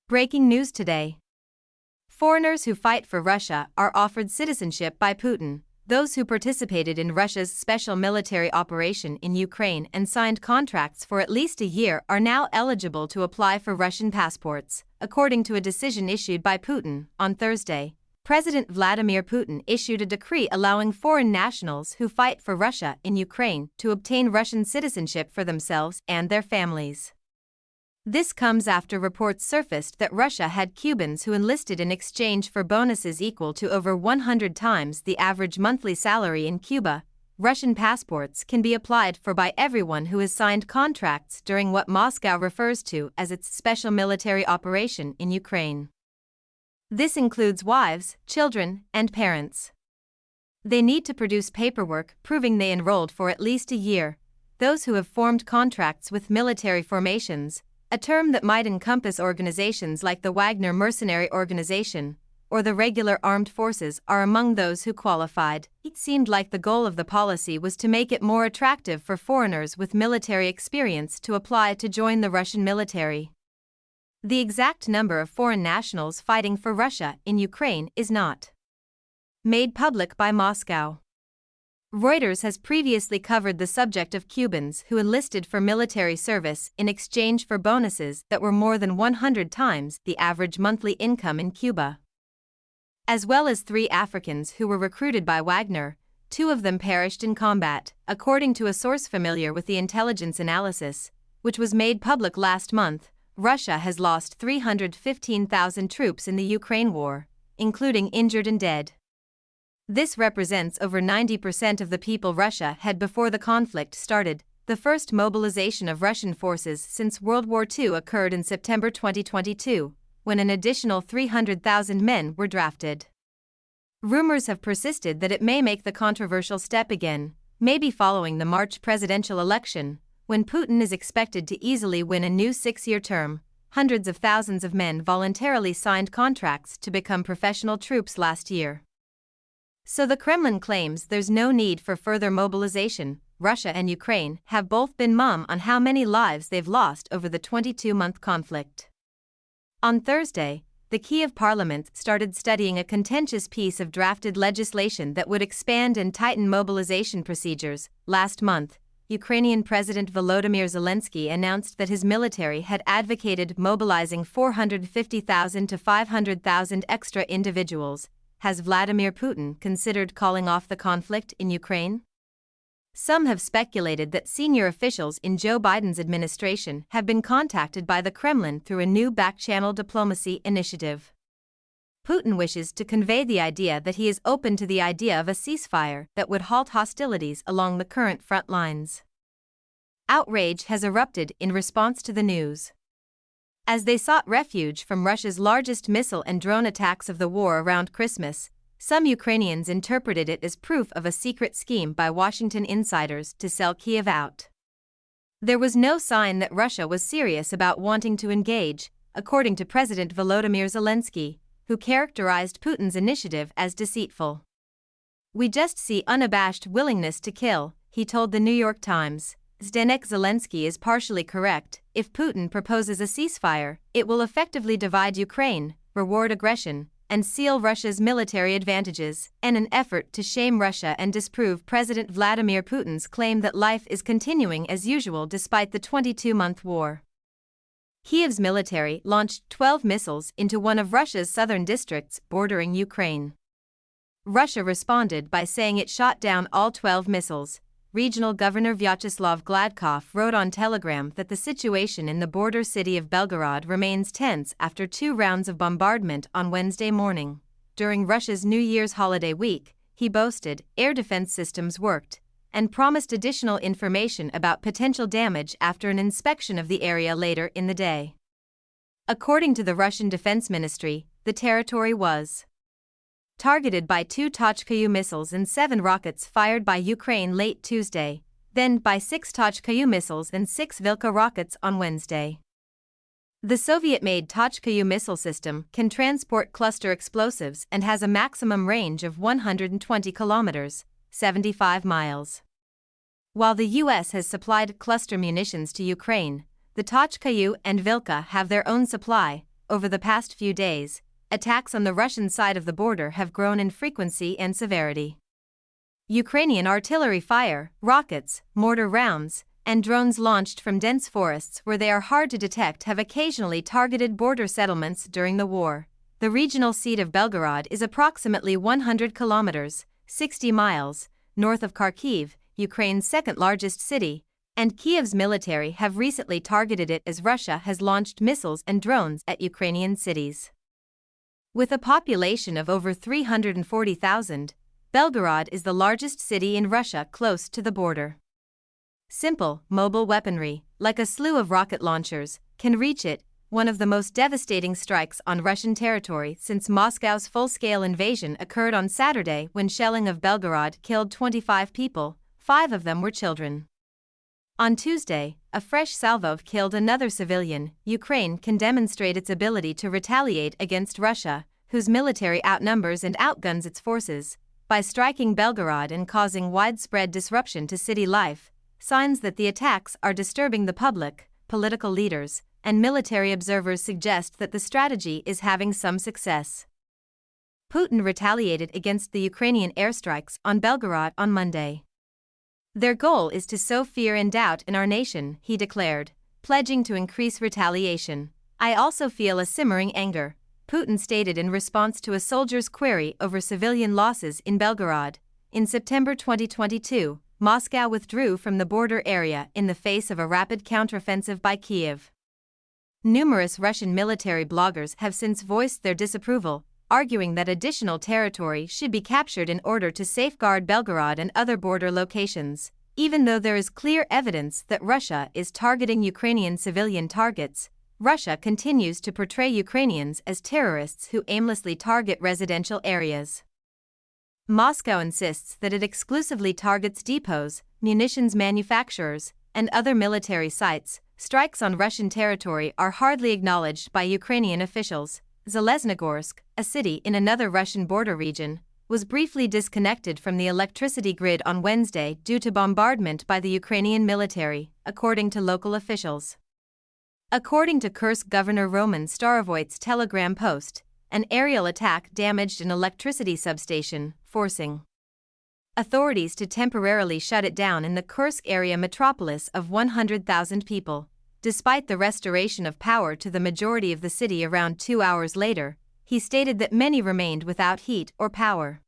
Breaking news today. Foreigners who fight for Russia are offered citizenship by Putin. Those who participated in Russia's special military operation in Ukraine and signed contracts for at least a year are now eligible to apply for Russian passports, according to a decision issued by Putin on Thursday. President Vladimir Putin issued a decree allowing foreign nationals who fight for Russia in Ukraine to obtain Russian citizenship for themselves and their families. This comes after reports surfaced that Russia had Cubans who enlisted in exchange for bonuses equal to over 100 times the average monthly salary in Cuba. Russian passports can be applied for by everyone who has signed contracts during what Moscow refers to as its special military operation in Ukraine. This includes wives, children, and parents. They need to produce paperwork proving they enrolled for at least a year. Those who have formed contracts with military formations, a term that might encompass organizations like the Wagner Mercenary Organization or the regular armed forces, are among those who qualified. It seemed like the goal of the policy was to make it more attractive for foreigners with military experience to apply to join the Russian military. The exact number of foreign nationals fighting for Russia in Ukraine is not made public by Moscow. Reuters has previously covered the subject of Cubans who enlisted for military service in exchange for bonuses that were more than 100 times the average monthly income in Cuba. As well as 3 Africans who were recruited by Wagner, 2 of them perished in combat, according to a source familiar with the intelligence analysis, which was made public last month. Russia has lost 315,000 troops in the Ukraine war, including injured and dead. This represents over 90% of the people Russia had before the conflict started. The first mobilization of Russian forces since World War II occurred in September 2022, when an additional 300,000 men were drafted. Rumors have persisted that it may make the controversial step again, maybe following the March presidential election, when Putin is expected to easily win a new 6-year term. Hundreds of thousands of men voluntarily signed contracts to become professional troops last year. So the Kremlin claims there's no need for further mobilization. Russia and Ukraine have both been mum on how many lives they've lost over the 22-month conflict. On Thursday, the Kyiv parliament started studying a contentious piece of drafted legislation that would expand and tighten mobilization procedures. Last month, Ukrainian President Volodymyr Zelensky announced that his military had advocated mobilizing 450,000 to 500,000 extra individuals. Has Vladimir Putin considered calling off the conflict in Ukraine? Some have speculated that senior officials in Joe Biden's administration have been contacted by the Kremlin through a new back-channel diplomacy initiative. Putin wishes to convey the idea that he is open to the idea of a ceasefire that would halt hostilities along the current front lines. Outrage has erupted in response to the news. As they sought refuge from Russia's largest missile and drone attacks of the war around Christmas, some Ukrainians interpreted it as proof of a secret scheme by Washington insiders to sell Kyiv out. There was no sign that Russia was serious about wanting to engage, according to President Volodymyr Zelensky, who characterized Putin's initiative as deceitful. "We just see unabashed willingness to kill," he told the New York Times. Zdenek Zelensky is partially correct. If Putin proposes a ceasefire, it will effectively divide Ukraine, reward aggression, and seal Russia's military advantages, in an effort to shame Russia and disprove President Vladimir Putin's claim that life is continuing as usual despite the 22-month war. Kyiv's military launched 12 missiles into one of Russia's southern districts bordering Ukraine. Russia responded by saying it shot down all 12 missiles. Regional Governor Vyacheslav Gladkov wrote on Telegram that the situation in the border city of Belgorod remains tense after 2 rounds of bombardment on Wednesday morning. During Russia's New Year's holiday week, he boasted air defense systems worked, and promised additional information about potential damage after an inspection of the area later in the day. According to the Russian Defense Ministry, the territory was targeted by 2 Tochkayu missiles and 7 rockets fired by Ukraine late Tuesday, then by 6 Tochkayu missiles and 6 Vilka rockets on Wednesday. The Soviet-made Tochkayu missile system can transport cluster explosives and has a maximum range of 120 kilometers, 75 miles. While the U.S. has supplied cluster munitions to Ukraine, the Tochkayu and Vilka have their own supply, over the past few days, attacks on the Russian side of the border have grown in frequency and severity. Ukrainian artillery fire, rockets, mortar rounds, and drones launched from dense forests where they are hard to detect have occasionally targeted border settlements during the war. The regional seat of Belgorod is approximately 100 kilometers, 60 miles, north of Kharkiv, Ukraine's second-largest city, and Kiev's military have recently targeted it as Russia has launched missiles and drones at Ukrainian cities. With a population of over 340,000, Belgorod is the largest city in Russia close to the border. Simple, mobile weaponry, like a slew of rocket launchers, can reach it, one of the most devastating strikes on Russian territory since Moscow's full-scale invasion occurred on Saturday when shelling of Belgorod killed 25 people, 5 of them were children. On Tuesday, a fresh salvo killed another civilian. Ukraine can demonstrate its ability to retaliate against Russia, whose military outnumbers and outguns its forces, by striking Belgorod and causing widespread disruption to city life, signs that the attacks are disturbing the public, political leaders, and military observers suggest that the strategy is having some success. Putin retaliated against the Ukrainian airstrikes on Belgorod on Monday. Their goal is to sow fear and doubt in our nation, he declared, pledging to increase retaliation. I also feel a simmering anger, Putin stated in response to a soldier's query over civilian losses in Belgorod. In September 2022, Moscow withdrew from the border area in the face of a rapid counteroffensive by Kiev. Numerous Russian military bloggers have since voiced their disapproval, arguing that additional territory should be captured in order to safeguard Belgorod and other border locations. Even though there is clear evidence that Russia is targeting Ukrainian civilian targets, Russia continues to portray Ukrainians as terrorists who aimlessly target residential areas. Moscow insists that it exclusively targets depots, munitions manufacturers, and other military sites. Strikes on Russian territory are hardly acknowledged by Ukrainian officials. Zeleznogorsk, a city in another Russian border region, was briefly disconnected from the electricity grid on Wednesday due to bombardment by the Ukrainian military, according to local officials. According to Kursk Governor Roman Starovoyt's Telegram post, an aerial attack damaged an electricity substation, forcing authorities to temporarily shut it down in the Kursk area metropolis of 100,000 people. Despite the restoration of power to the majority of the city around 2 hours later, he stated that many remained without heat or power.